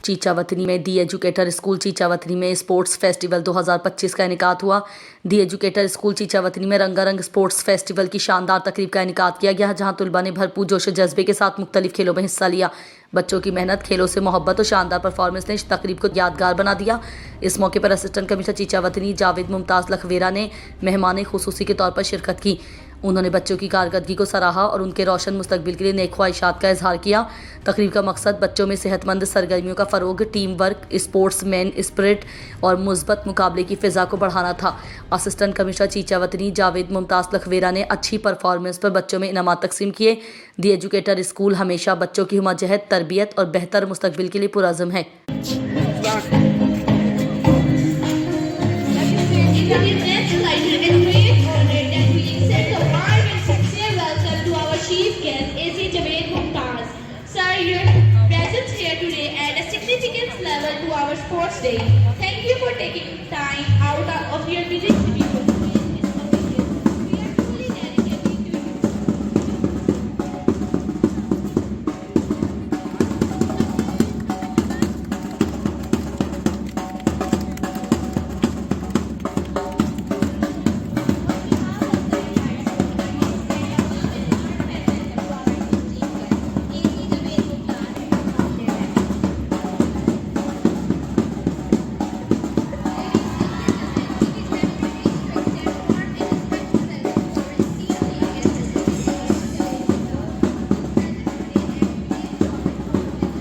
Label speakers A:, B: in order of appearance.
A: चीचावतनी में दी educator school Chichawatni में sports festival 2025 का इनेकाद हुआ। दी एजुकेटर स्कूल चीचावतनी में रंगारंग स्पोर्ट्स फेस्टिवल की शानदार तकरीब का इनेकाद किया गया, जहां तुलबा ने भरपूर जोश जज्बे के साथ मुख्तलिफ खेलों में हिस्सा लिया। बच्चों की मेहनत, खेलों से मोहब्बत और शानदार परफॉर्मेंस ने इस तकरीब को यादगार बना दिया। इस मौके पर असिस्टेंट कमिश्नर चीचावतनी जावेद मुमताज़ लखवेरा ने मेहमान खुसूसी के तौर पर शिरकत की। उन्होंने बच्चों की कारकर्दगी को सराहा और उनके रोशन मुस्तकबिल के लिए नेक ख्वाहिशात का इजहार किया। तकरीब का मकसद बच्चों में सेहतमंद सरगर्मियों का फ़रोग, टीम वर्क, स्पोर्ट्समैन स्पिरिट और मुस्बत मुकाबले की फ़िज़ा को बढ़ाना था। असिस्टेंट कमिश्नर चीचावतनी जावेद मुमताज़ लखवेरा ने अच्छी परफॉर्मेंस पर बच्चों में इनामात तकसीम किए। दी एजुकेटर स्कूल हमेशा बच्चों की हिम्मत, तरबियत और बेहतर मुस्तकबिल के लिए पुरअज़्म है।
B: Level to our sports day. Thank you for taking time out of your busy schedule